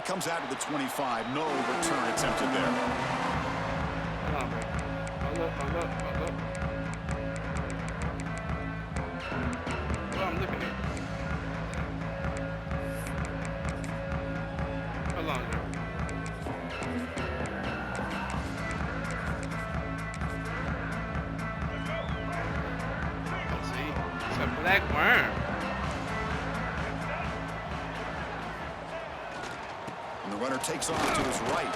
comes out to the 25. No return attempted there. Hold on, bro. Hold up. What I'm looking at. Hold on, bro. Let's see. It's a black worm. And the runner takes off to his right.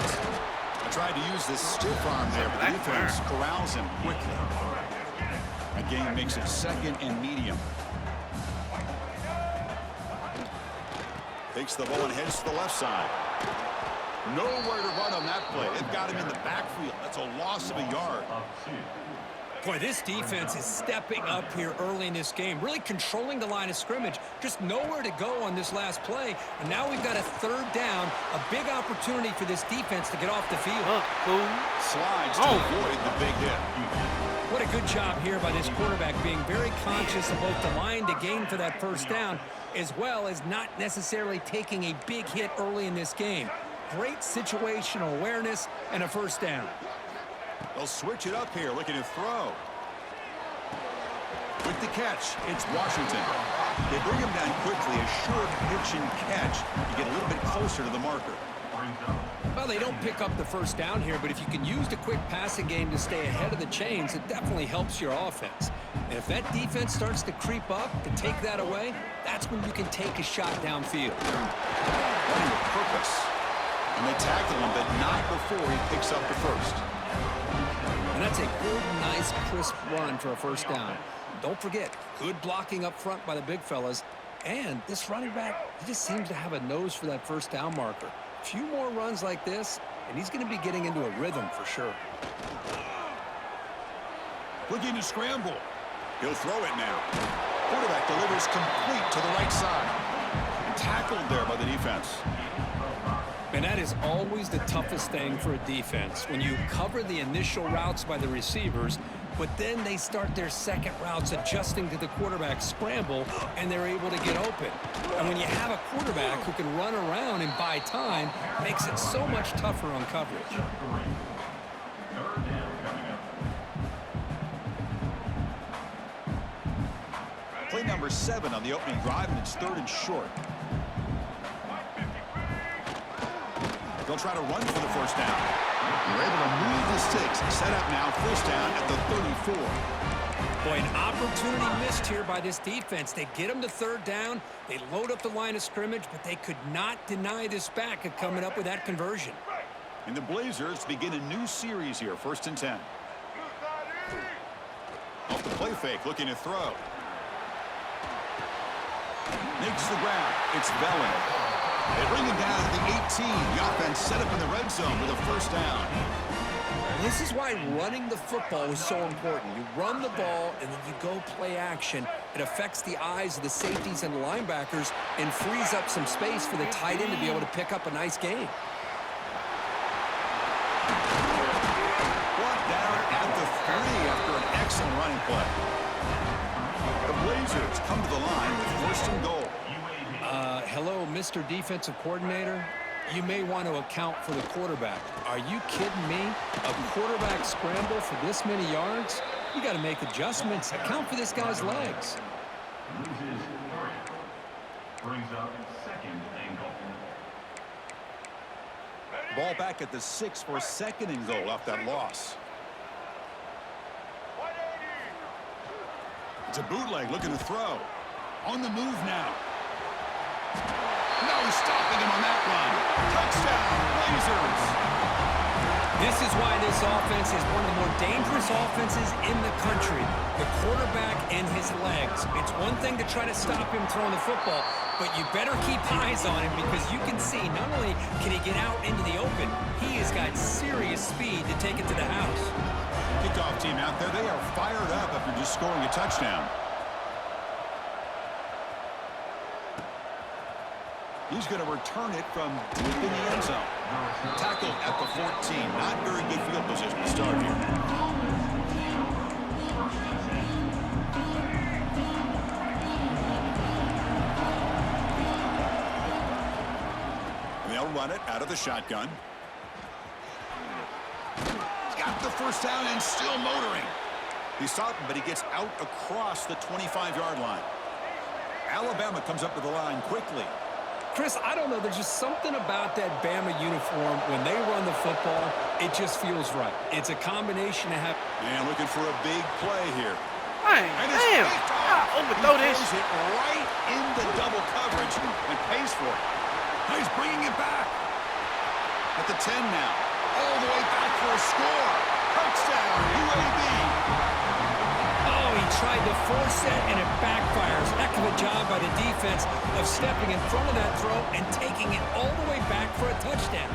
I tried to use this stiff arm there, but the defense corrals him quickly. That game makes it 2nd and medium. Takes the ball and heads to the left side. Nowhere to run on that play. They've got him in the backfield. That's a loss of a yard. Boy, this defense is stepping up here early in this game, really controlling the line of scrimmage. Just nowhere to go on this last play. And now we've got a 3rd down, a big opportunity for this defense to get off the field. Slides to avoid the big hit. What a good job here by this quarterback, being very conscious of both the line to gain for that 1st down, as well as not necessarily taking a big hit early in this game. Great situational awareness and a 1st down. They'll switch it up here, looking to throw. With the catch, it's Washington. They bring him down quickly, a short pitch and catch to get a little bit closer to the marker. Well, they don't pick up the 1st down here, but if you can use the quick passing game to stay ahead of the chains, it definitely helps your offense. And if that defense starts to creep up to take that away, that's when you can take a shot downfield. Running with purpose. And they tackle him, but not before he picks up the 1st. And that's a good, nice, crisp run for a 1st down. Don't forget, good blocking up front by the big fellas. And this running back, he just seems to have a nose for that 1st down marker. A few more runs like this, and he's going to be getting into a rhythm for sure. Looking to scramble. He'll throw it now. Quarterback delivers complete to the right side. Tackled there by the defense. And that is always the toughest thing for a defense, when you cover the initial routes by the receivers, but then they start their second routes adjusting to the quarterback's scramble, and they're able to get open. And when you have a quarterback who can run around and buy time, it makes it so much tougher on coverage. Play number 7 on the opening drive, and it's 3rd and short. They'll try to run for the 1st down. They're able to move the sticks. Set up now, 1st down at the 34. Boy, an opportunity missed here by this defense. They get them to 3rd down. They load up the line of scrimmage, but they could not deny this back of coming up with that conversion. And the Blazers begin a new series here, 1st and 10. Off the play fake, looking to throw. Makes the ground. It's Bellin. They bring him down to the 18. The offense set up in the red zone with a 1st down. This is why running the football is so important. You run the ball, and then you go play action. It affects the eyes of the safeties and the linebackers and frees up some space for the tight end to be able to pick up a nice game. Brought down at the 30 after an excellent running play. The Blazers come to the line with 1st and goal. Hello, Mr. Defensive Coordinator. You may want to account for the quarterback. Are you kidding me? A quarterback scramble for this many yards? You got to make adjustments. Account for this guy's legs. Brings up 2nd and goal. Ball back at the 6 for 2nd and goal off that loss. It's a bootleg looking to throw. On the move now. No stopping him on that run. Touchdown, Blazers. This is why this offense is one of the more dangerous offenses in the country. The quarterback and his legs. It's one thing to try to stop him throwing the football, but you better keep eyes on him because you can see not only can he get out into the open, he has got serious speed to take it to the house. Kickoff team out there, they are fired up after just scoring a touchdown. He's going to return it from deep in the end zone. Tackled at the 14. Not very good field position to start here. And they'll run it out of the shotgun. He's got the first down and still motoring. He's stopped, but he gets out across the 25-yard line. Alabama comes up to the line quickly. Chris, I don't know. There's just something about that Bama uniform. When they run the football, it just feels right. It's a combination of having... And looking for a big play here. Damn. Overthrow this. He throws it right into double coverage and pays for it. Now he's bringing it back. At the 10 now. All the way back for a score. Touchdown, UAB. Oh, he tried to force that, and it backfires. Heck of a job by the defense of stepping in front of that throw and taking it all the way back for a touchdown.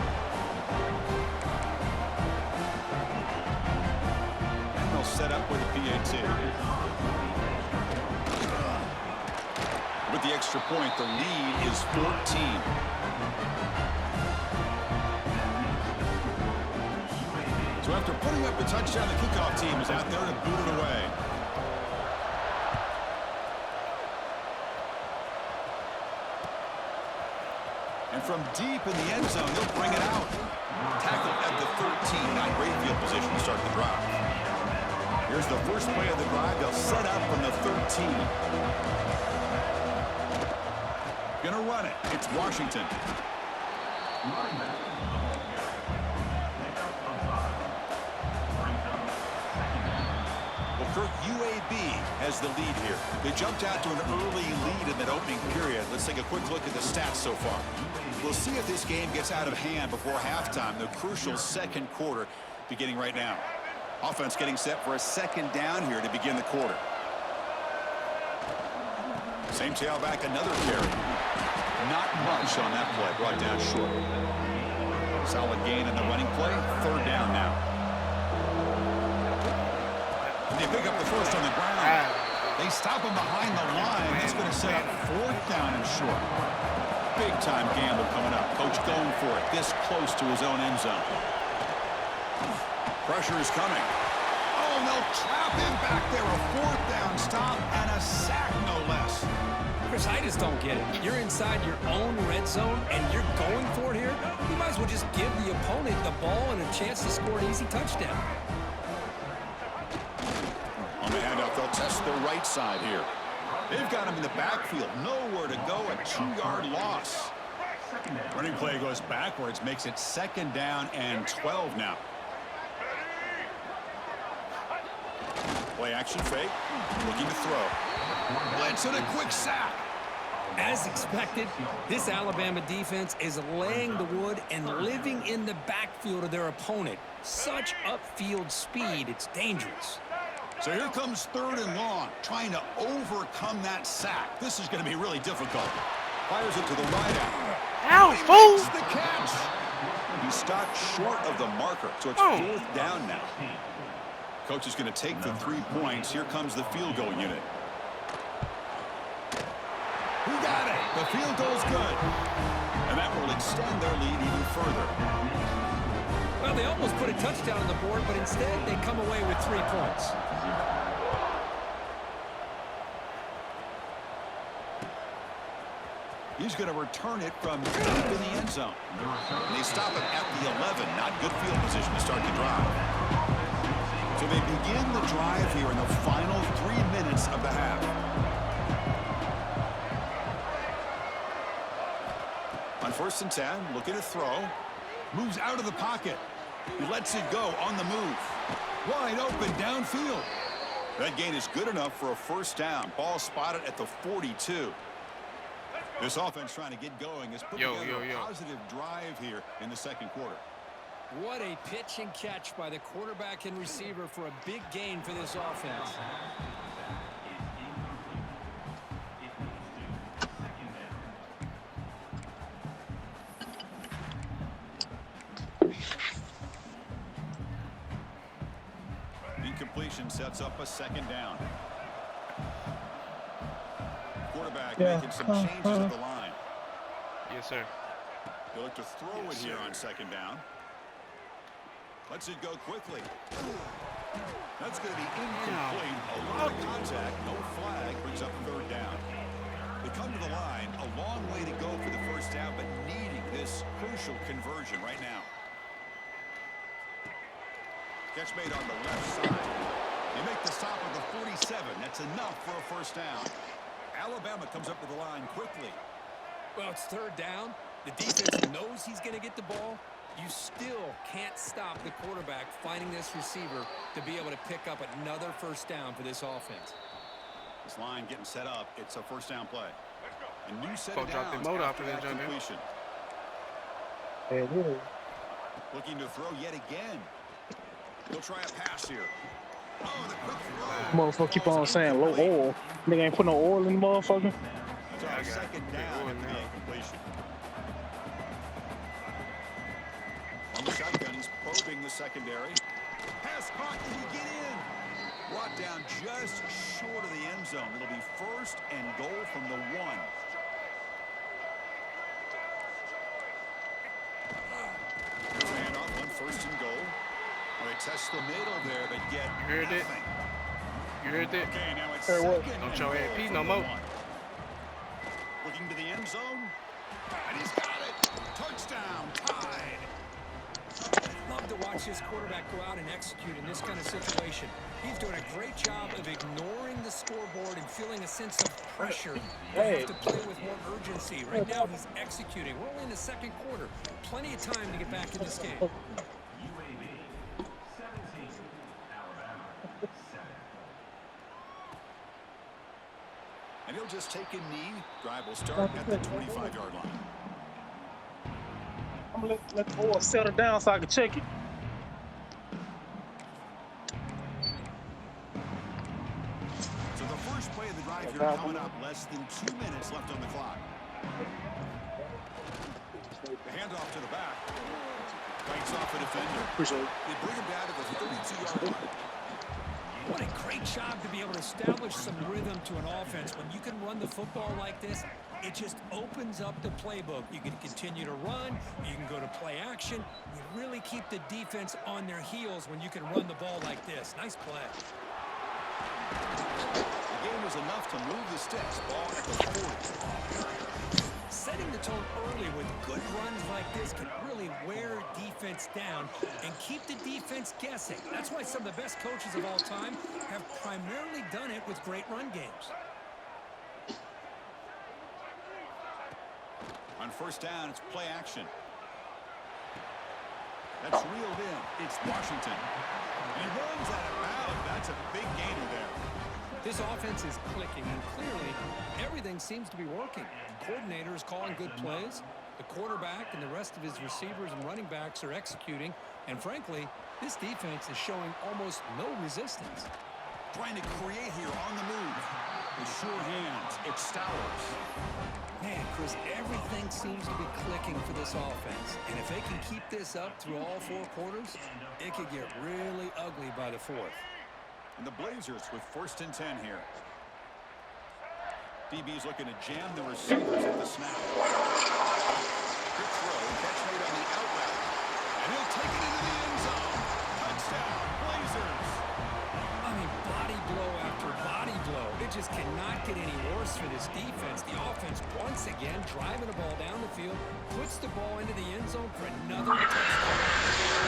And they'll set up with a PAT. With the extra point, the lead is 14. So after putting up the touchdown, the kickoff team is out there to boot it away. And from deep in the end zone, they'll bring it out. Tackled at the 13. Not great field position to start the drive. Here's the first play of the drive. They'll set up from the 13. Gonna run it. It's Washington. Well, Kirk, UAB has the lead here. They jumped out to an early lead in that opening period. Let's take a quick look at the stats so far. We'll see if this game gets out of hand before halftime. The crucial second quarter beginning right now. Offense getting set for a second down here to begin the quarter. Same tailback, another carry. Not much on that play, brought down short. Solid gain in the running play. Third down now. And they pick up the first on the ground. They stop him behind the line. That's going to set up fourth down and short. Big-time gamble coming up. Coach going for it. This close to his own end zone. Pressure is coming. Oh, and they'll trap him back there. A fourth down stop and a sack, no less. Chris, I just don't get it. You're inside your own red zone, and you're going for it here? You might as well just give the opponent the ball and a chance to score an easy touchdown. On the handoff, they'll test the right side here. They've got him in the backfield. Nowhere to go. A 2-yard loss. Running play goes backwards. Makes it second down and 12 now. Play action fake. Looking to throw. Blitz and a quick sack. As expected, this Alabama defense is laying the wood and living in the backfield of their opponent. Such upfield speed, it's dangerous. So here comes third and long, trying to overcome that sack. This is going to be really difficult. Fires it to the right out. Ow, He fool! makes the catch. He stopped short of the marker, so it's fourth down now. Coach is going to take the 3 points. Here comes the field goal unit. He got it. The field goal's good. And that will extend their lead even further. Well, they almost put a touchdown on the board, but instead they come away with 3 points. He's going to return it from deep in the end zone. And they stop him at the 11. Not good field position to start the drive. So they begin the drive here in the final 3 minutes of the half. On 1st and 10, looking to throw. Moves out of the pocket. He lets it go on the move. Wide open downfield. That gain is good enough for a first down. Ball spotted at the 42. This offense trying to get going is put together a positive drive here in the second quarter. What a pitch and catch by the quarterback and receiver for a big gain for this offense. Incompletion sets up a second down. Quarterback making some changes at the line. Yes, sir. They look to throw it here on second down. Lets it go quickly. That's going to be incomplete. A lot of contact, no flag, brings up third down. They come to the line, a long way to go for the first down, but needing this crucial conversion right now. Catch made on the left side. They make the stop at the 47. That's enough for a first down. Alabama comes up to the line quickly. Well, it's third down. The defense knows he's going to get the ball. You still can't stop the quarterback finding this receiver to be able to pick up another first down for this offense. This line getting set up. It's a first down play. A new set Go of drop the downs motor after off of that that jump in. completion. Hey, dude. Looking to throw yet again. He'll try a pass here. Oh, the quick throw. Motherfucker keep on saying low oil. Nigga ain't put no oil in the motherfucker. So I got second it. down Good after now. the incompletion. On the shotgun, he's probing the secondary. Pass caught. Did he get in? Brought down just short of the end zone. It'll be first and goal from the 1. Here's a handoff on first and goal. Well, they test the middle there, but get You heard it? nothing. You heard that? Okay, now it's Heard what? second Don't and show goal AP from no the more. 1. Looking to the end zone. And he's got it. Touchdown, tied. Love to watch this quarterback go out and execute in this kind of situation. He's doing a great job of ignoring the scoreboard and feeling a sense of pressure. They have to play with more urgency. Right now, he's executing. We're only in the second quarter. Plenty of time to get back in this game. UAB 17, Alabama 7. And he'll just take a knee. Drive will start at the 25-yard line. I'm gonna let the oil settle down so I can check it. So the first play of the drive here coming up. Less than 2 minutes left on the clock. The handoff to the back. Bites off a defender. Appreciate it. They bring him down to the 32-yard line. What a great job to be able to establish some rhythm to an offense. When you can run the football like this, it just opens up the playbook. You can continue to run. You can go to play action. You really keep the defense on their heels when you can run the ball like this. Nice play. The game was enough to move the sticks. Ball at the 40. Setting the tone early with good runs like this can really wear defense down and keep the defense guessing. That's why some of the best coaches of all time have primarily done it with great run games. On first down, it's play action. That's reeled in. It's Washington. And he runs out of bounds. That's a big gainer there. This offense is clicking, and clearly everything seems to be working. The coordinator is calling good plays. The quarterback and the rest of his receivers and running backs are executing. And frankly, this defense is showing almost no resistance. Trying to create here on the move. With sure hands, it's Stowers. Man, Chris, everything seems to be clicking for this offense. And if they can keep this up through all 4 quarters, it could get really ugly by the 4th. And the Blazers with first and 10 here. DB's looking to jam the receivers at the snap. Quick throw, catch made on the outlet. And he'll take it into the end zone. Touchdown, Blazers. I mean, body blow after body blow. It just cannot get any worse for this defense. The offense, once again, driving the ball down the field, puts the ball into the end zone for another touchdown.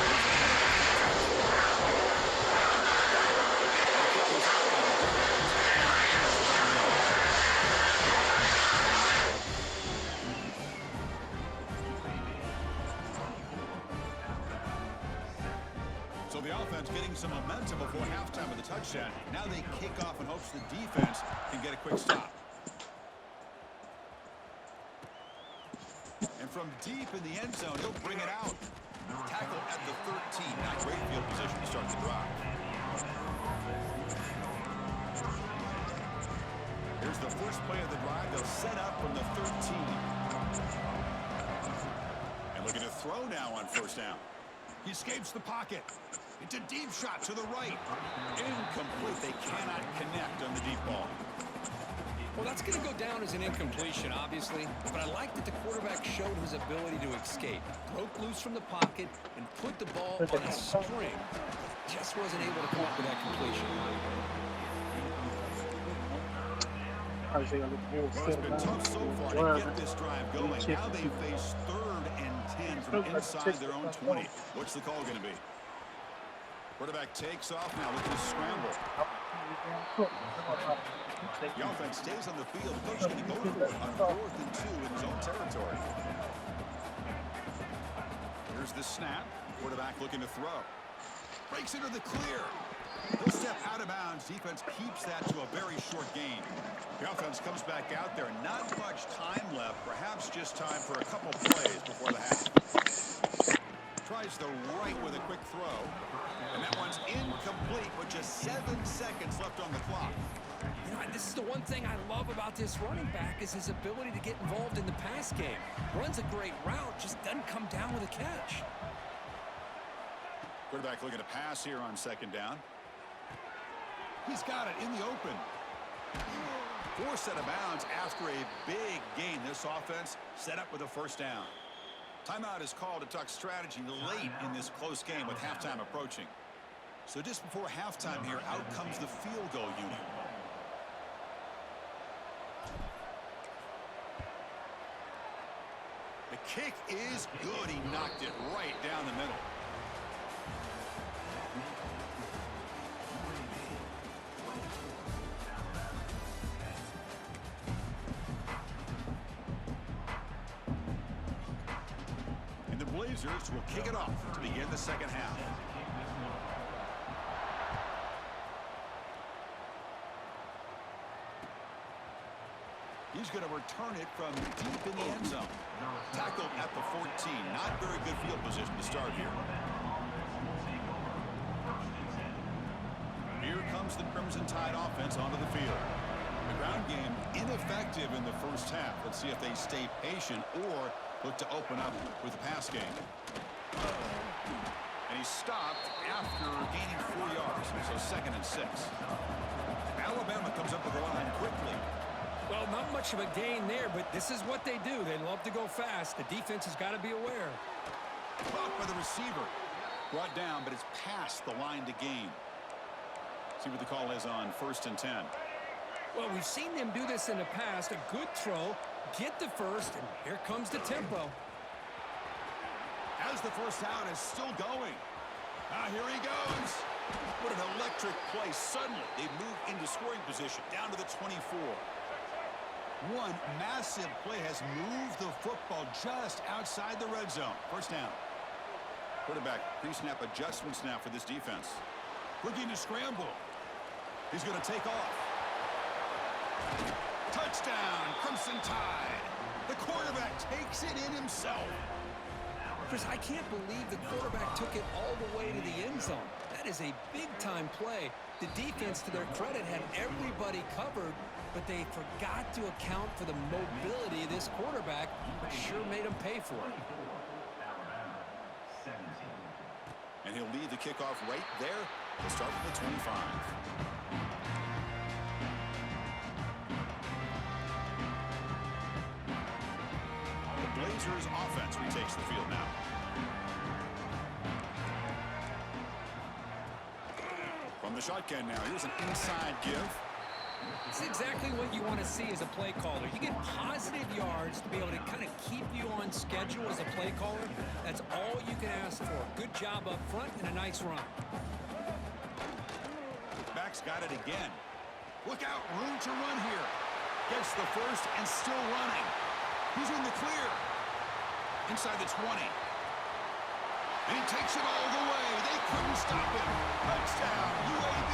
So the offense getting some momentum before halftime of the touchdown. Now they kick off in hopes the defense can get a quick stop. And from deep in the end zone, he'll bring it out. Tackle at the 13. Not great field position to start the drive. Here's the first play of the drive. They'll set up from the 13. And looking to throw now on first down. He escapes the pocket. It's a deep shot to the right. Incomplete. They cannot connect on the deep ball. Well, that's going to go down as an incompletion, obviously, but I like that the quarterback showed his ability to escape, broke loose from the pocket, and put the ball on a string. Just wasn't able to come up with that completion. Isaiah look more Well, it's settled been down. tough so far to get this drive going. Now they face 3rd and 10 from inside their own 20. What's the call going to be? Quarterback takes off now, looking to scramble. The offense stays on the field. The coach is going to go for it on 4th and 2 in his own territory. Here's the snap. Quarterback looking to throw. Breaks into the clear. He'll step out of bounds. Defense keeps that to a very short gain. The offense comes back out there. Not much time left. Perhaps just time for a couple plays before the half. Tries the right with a quick throw. And that one's incomplete with just 7 seconds left on the clock. You know, this is the one thing I love about this running back is his ability to get involved in the pass game. Runs a great route, just doesn't come down with a catch. Quarterback looking to pass here on 2nd down. He's got it in the open. Forced out of bounds after a big gain. This offense set up with a 1st down. Timeout is called to talk strategy late in this close game with halftime approaching. So just before halftime here, out comes the field goal unit. The kick is good. He knocked it right down the middle. Blazers will kick it off to begin the 2nd half. He's going to return it from deep in the end zone. Tackled at the 14. Not very good field position to start here. Here comes the Crimson Tide offense onto the field. The ground game ineffective in the 1st half. Let's see if they stay patient or look to open up with the pass game. And he stopped after gaining 4 yards, so 2nd and 6. Alabama comes up with the line quickly. Well, not much of a gain there, but this is what they do. They love to go fast. The defense has got to be aware. Caught by the receiver. Brought down, but it's past the line to gain. See what the call is on 1st and 10. Well, we've seen them do this in the past. A good throw, get the 1st, and here comes the tempo. As the 1st down is still going. Here he goes. What an electric play. Suddenly, they move into scoring position, down to the 24. One massive play has moved the football just outside the red zone. 1st down. Quarterback pre-snap adjustments now for this defense. Looking to scramble. He's going to take off. Touchdown, Crimson Tide. The quarterback takes it in himself. Chris, I can't believe the quarterback took it all the way to the end zone. That is a big-time play. The defense, to their credit, had everybody covered, but they forgot to account for the mobility of this quarterback, which sure made him pay for it. And he'll lead the kickoff right there. He'll start from the 25. Blazers offense retakes the field now. From the shotgun now, here's an inside give. It's exactly what you want to see as a play caller. You get positive yards to be able to kind of keep you on schedule as a play caller. That's all you can ask for. Good job up front and a nice run. Back's got it again. Look out, room to run here. Gets the 1st and still running. He's in the clear. Inside the 20. And he takes it all the way. They couldn't stop him. Touchdown, UAB.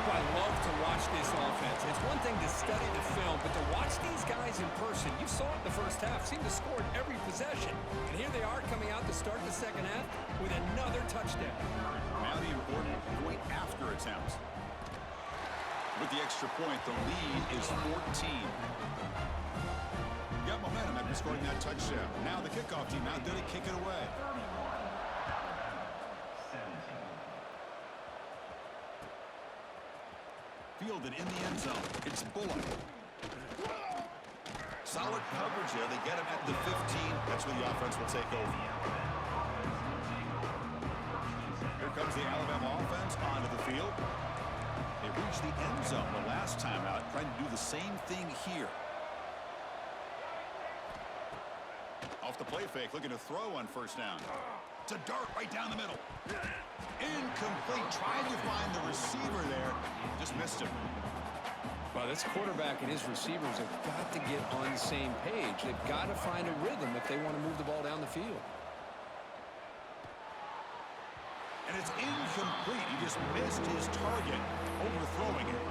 I love to watch this offense. It's one thing to study the film, but to watch these guys in person, you saw it in the 1st half, seemed to score in every possession. And here they are coming out to start the 2nd half with another touchdown. Now the important point after attempt. With the extra point, the lead is 14. Got momentum after scoring that touchdown. Now the kickoff team out there to kick it away. Fielded in the end zone. It's Bullock. Solid coverage there. They get him at the 15. That's where the offense will take over. Here comes the Alabama offense onto the field. They reached the end zone the last time out, trying to do the same thing here. Off the play fake, looking to throw on first down. It's a dart right down the middle. Incomplete, trying to find the receiver there. Just missed him. Well, this quarterback and his receivers have got to get on the same page. They've got to find a rhythm if they want to move the ball down the field. And it's incomplete. He just missed his target, overthrowing it.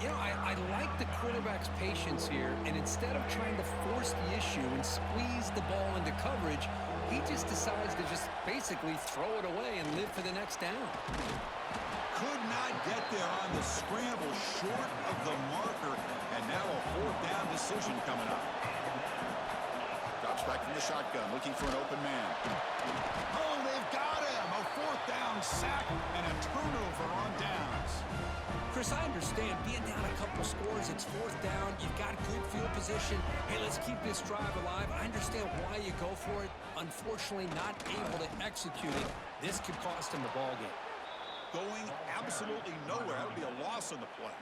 You know, I like the quarterback's patience here, and instead of trying to force the issue and squeeze the ball into coverage, he just decides to just basically throw it away and live for the next down. Could not get there on the scramble, short of the marker, and now a fourth down decision coming up. Drops back from the shotgun, looking for an open man. Oh, they've got him! A fourth down sack and a turnover on downs. Chris, I understand being down a couple scores, it's fourth down, you've got good field position. Hey, let's keep this drive alive. I understand why you go for it. Unfortunately, not able to execute it. This could cost him the ball game. Going absolutely nowhere. That would be a loss on the play.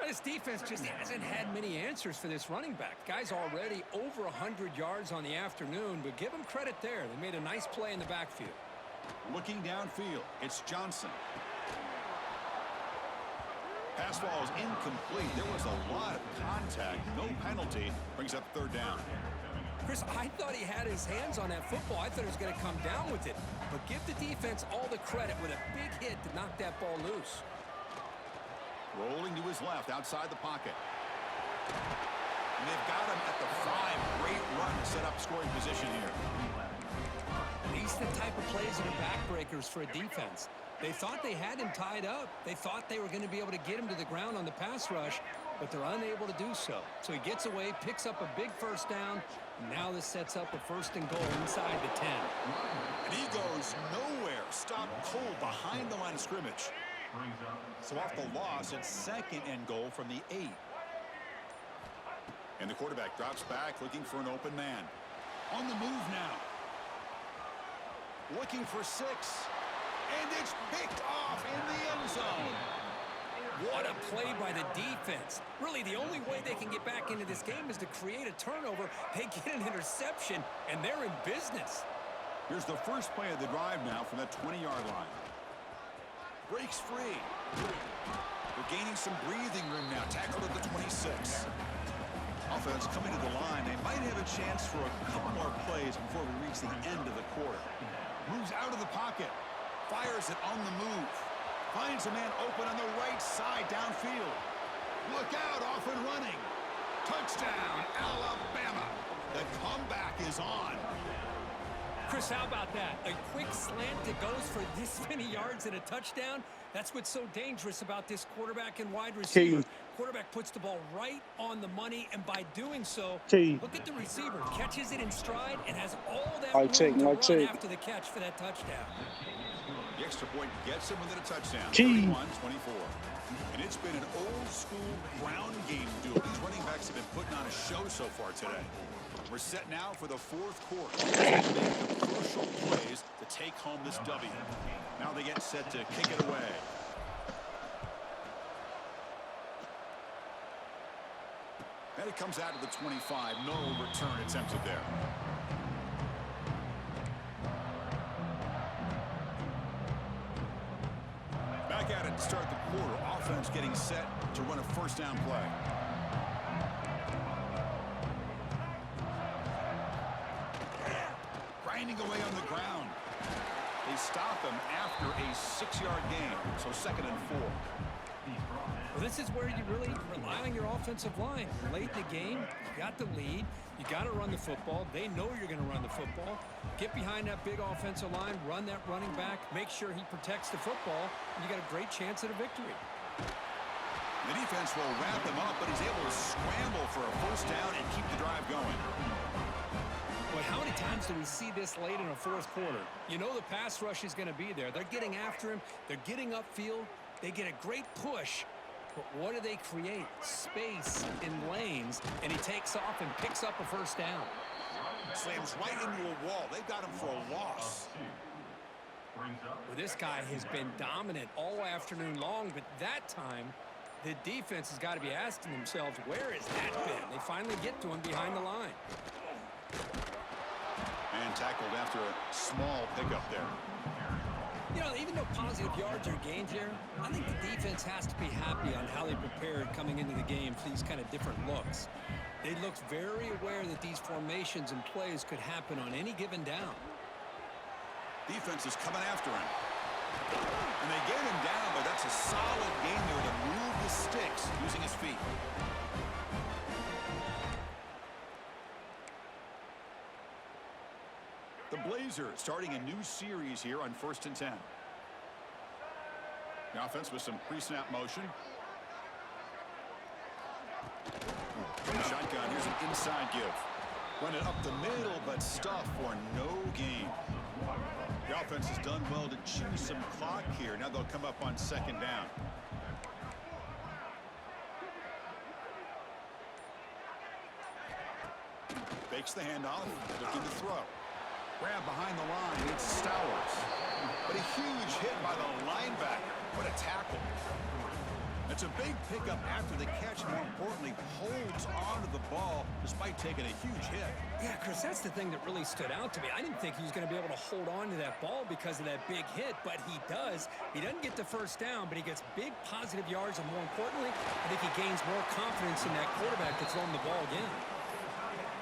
This defense just hasn't had many answers for this running back. Guy's already over 100 yards on the afternoon, but give him credit there. They made a nice play in the backfield. Looking downfield, it's Johnson. Pass ball is incomplete. There was a lot of contact. No penalty. Brings up third down. Chris, I thought he had his hands on that football. I thought he was going to come down with it. But give the defense all the credit with a big hit to knock that ball loose. Rolling to his left, outside the pocket. And they've got him at the 5. Great run to set up scoring position here. These are the type of plays that are backbreakers for a defense. They thought they had him tied up. They thought they were going to be able to get him to the ground on the pass rush, but they're unable to do so. So he gets away, picks up a big first down. Now this sets up a first and goal inside the 10. And he goes nowhere. Stopped cold behind the line of scrimmage. So off the loss, it's second and goal from the 8. And the quarterback drops back, looking for an open man. On the move now. Looking for 6. And it's picked off in the end zone. What a play by the defense. Really, the only way they can get back into this game is to create a turnover. They get an interception, and they're in business. Here's the first play of the drive now from that 20-yard line. Breaks free. They're gaining some breathing room now. Tackled at the 26. Offense coming to the line. They might have a chance for a couple more plays before we reach the end of the quarter. Moves out of the pocket. Fires it on the move. Finds a man open on the right side downfield. Look out, off and running. Touchdown, Alabama. The comeback is on. Chris, how about that? A quick slant that goes for this many yards and a touchdown. That's what's so dangerous about this quarterback and wide receiver. Quarterback puts the ball right on the money, and by doing so, look at the receiver. Catches it in stride and has all that room to run after the catch for that touchdown. The extra point gets him within a touchdown. 31-24. And it's been an old-school ground game duel. These running backs have been putting on a show so far today. We're set now for the fourth quarter. They make the crucial plays to take home this W. Now they get set to kick it away. And it comes out of the 25. No return attempted there. Back at it to start the quarter. Offense getting set to run a first down play. Grinding away on the ground. They stop him after a 6-yard gain. So second and 4. Well, this is where you really rely on your offensive line. Late in the game, you got the lead. You got to run the football. They know you're going to run the football. Get behind that big offensive line, run that running back, make sure he protects the football, and you got a great chance at a victory. The defense will wrap them up, but he's able to scramble for a first down and keep the drive going. But how many times do we see this late in a fourth quarter? You know the pass rush is going to be there. They're getting after him. They're getting upfield. They get a great push. But what do they create? Space in lanes, and he takes off and picks up a first down. Slams right into a wall. They've got him for a loss. Well, this guy has been dominant all afternoon long, but that time, the defense has got to be asking themselves, where has that been? They finally get to him behind the line. And tackled after a small pickup there. You know, even though positive yards are gained here, I think the defense has to be happy on how they prepared coming into the game for these kind of different looks. They looked very aware that these formations and plays could happen on any given down. Defense is coming after him. And they get him down, but that's a solid game there to move the sticks using his feet. The Blazers starting a new series here on 1st and 10. The offense with some pre-snap motion. From the shotgun, here's an inside give. Run it up the middle, but stuff for no gain. The offense has done well to chew some clock here. Now they'll come up on 2nd down. Fakes the handoff, looking to throw. Grab behind the line, it's Stowers. But a huge hit by the linebacker. What a tackle. It's a big pickup after the catch. More importantly, holds on to the ball despite taking a huge hit. Yeah, Chris, that's the thing that really stood out to me. I didn't think he was going to be able to hold on to that ball because of that big hit, but he does. He doesn't get the first down, but he gets big positive yards, and more importantly, I think he gains more confidence in that quarterback to throw him the ball again.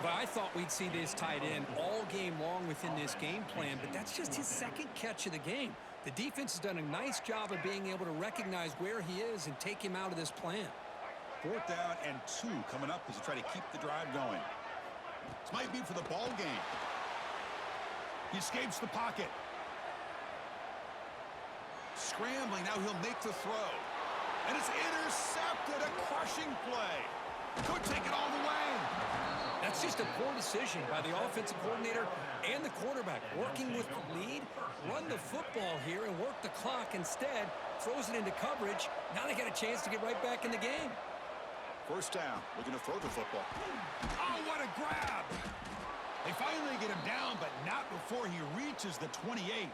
But I thought we'd see this tight end all game long within this game plan, but that's just his 2nd catch of the game. The defense has done a nice job of being able to recognize where he is and take him out of this plan. 4th down and 2 coming up as they try to keep the drive going. This might be for the ball game. He escapes the pocket. Scrambling, now he'll make the throw. And it's intercepted, a crushing play. Could take it all the way. That's just a poor decision by the offensive coordinator and the quarterback. Working with the lead, run the football here and work the clock instead. Throws it into coverage. Now they got a chance to get right back in the game. 1st down, looking to throw the football. Oh, what a grab! They finally get him down, but not before he reaches the 28.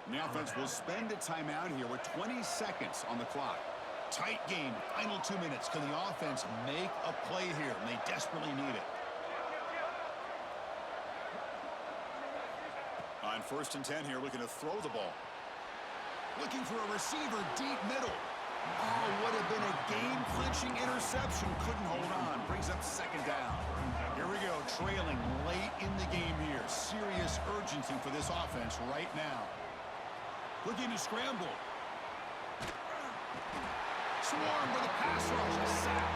And the offense will spend a timeout here with 20 seconds on the clock. Tight game, final 2 minutes. Can the offense make a play here? And they desperately need it. On 1st and 10 here, looking to throw the ball. Looking for a receiver deep middle. Oh, would have been a game-clinching interception. Couldn't hold on. Brings up 2nd down. Here we go, trailing late in the game here. Serious urgency for this offense right now. Looking to scramble. Swarmed with a pass rush, a sack.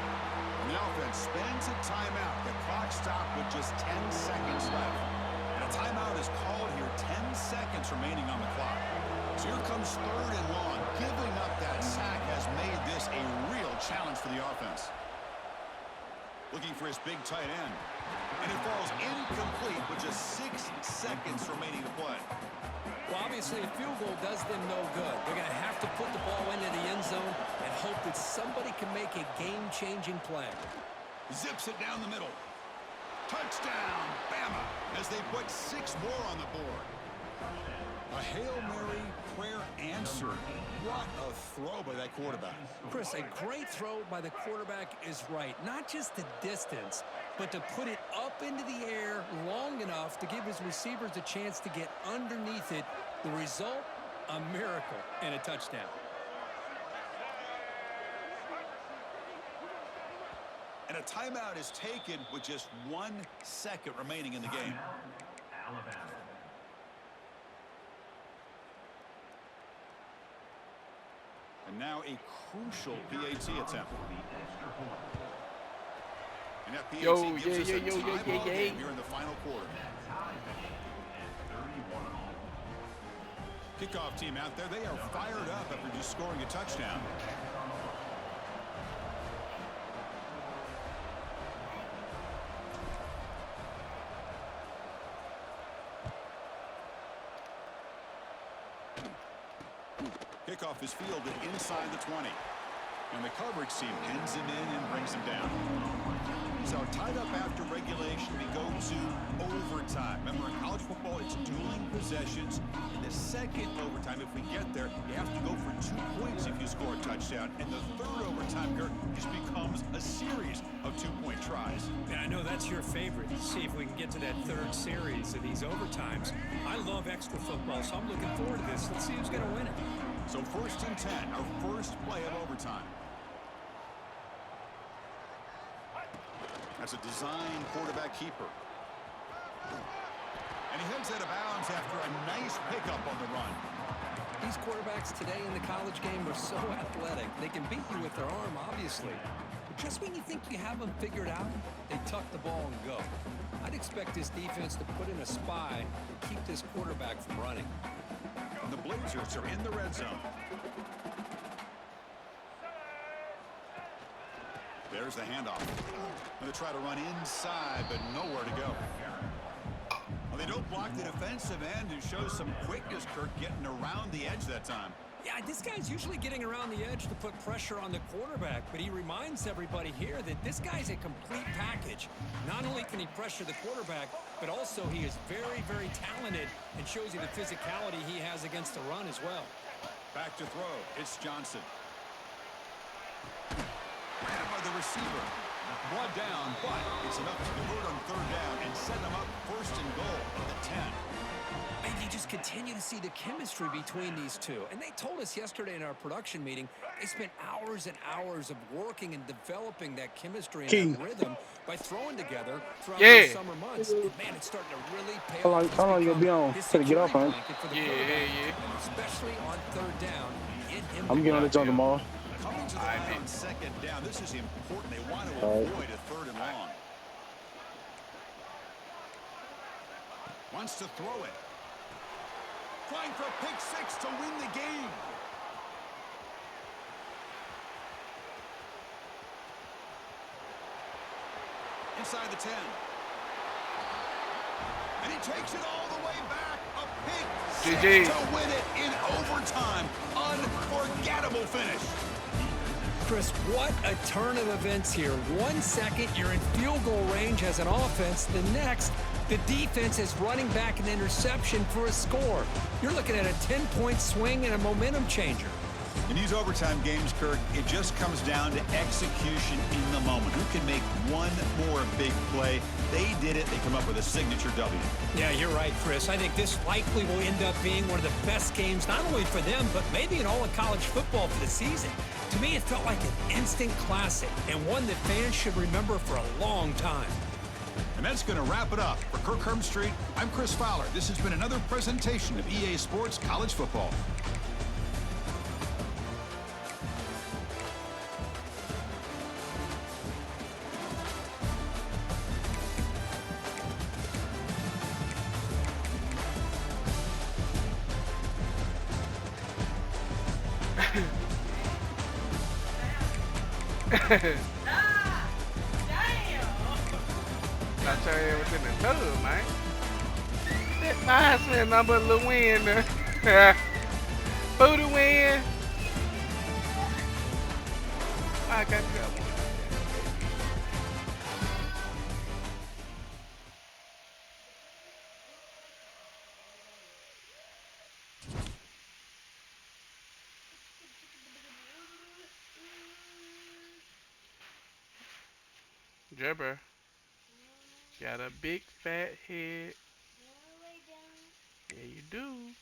And the offense spends a timeout. The clock stopped with just 10 seconds left. And a timeout is called here, 10 seconds remaining on the clock. So here comes 3rd and long. Giving up that sack has made this a real challenge for the offense. Looking for his big tight end. And it falls incomplete with just 6 seconds remaining to play. Well, obviously, a field goal does them no good. They're going to have to put the ball into the end zone and hope that somebody can make a game-changing play. Zips it down the middle. Touchdown, Bama, as they put 6 more on the board. A Hail Mary prayer answered. What a throw by that quarterback. Chris, a great throw by the quarterback is right. Not just the distance, but to put it up into the air long enough to give his receivers a chance to get underneath it. The result, a miracle and a touchdown. And a timeout is taken with just 1 second remaining in the game. Alabama. And now a crucial PAT attempt. And that PAT gives us a tie-ball game here in the final quarter. Kickoff team out there, they are fired up after just scoring a touchdown. Kickoff is fielded inside the 20. And the coverage team pins him in and brings him down. So tied up after regulation, we go to overtime. Remember, in college football, it's dueling possessions. In this second overtime, if we get there, you have to go for 2 points if you score a touchdown. And the third overtime, Kurt, just becomes a series of 2-point tries. And I know that's your favorite. See if we can get to that third series of these overtimes. I love extra football, so I'm looking forward to this. Let's see who's going to win it. So 1st and 10, our first play of overtime. That's a design quarterback keeper. And he heads out of bounds after a nice pickup on the run. These quarterbacks today in the college game are so athletic. They can beat you with their arm, obviously. But just when you think you have them figured out, they tuck the ball and go. I'd expect this defense to put in a spy to keep this quarterback from running. And the Blazers are in the red zone. There's the handoff. Going to try to run inside, but nowhere to go. Well, they don't block the defensive end, who shows some quickness, Kirk, getting around the edge that time. Yeah, this guy's usually getting around the edge to put pressure on the quarterback, but he reminds everybody here that this guy's a complete package. Not only can he pressure the quarterback, but also he is very, very talented and shows you the physicality he has against the run as well. Back to throw. It's Johnson. Grabbed by the receiver. Brought down, but it's enough to convert on 3rd down and set them up 1st and goal at the 10. And you just continue to see the chemistry between these two. And they told us yesterday in our production meeting, they spent hours and hours of working and developing that chemistry and that rhythm by throwing together throughout the summer months. And man, it's starting to really pay off. How long you gonna be on? To get off on? Especially on 3rd down. I'm getting on the jump tomorrow. Coming to the line on 2nd down. This is important. They want to avoid a 3rd and long. Wants to throw it. Trying for a pick 6 to win the game. Inside the 10. And he takes it all the way back. A pick 6 to win it in overtime. Unforgettable finish. Chris, what a turn of events here. 1 second, you're in field goal range as an offense. The next, the defense is running back an interception for a score. You're looking at a 10-point swing and a momentum changer. In these overtime games, Kirk, it just comes down to execution in the moment. Who can make one more big play? They did it. They come up with a signature W. Yeah, you're right, Chris. I think this likely will end up being one of the best games, not only for them, but maybe in all of college football for the season. To me, it felt like an instant classic and one that fans should remember for a long time. And that's going to wrap it up. For Kirk Herbstreit, I'm Chris Fowler. This has been another presentation of EA Sports College Football. I tell you, it was in the tub, man. That reminds me of number of Lil Wayne. Booty Wayne. I got that one. Jabber. Got a big fat head. Yeah, you do.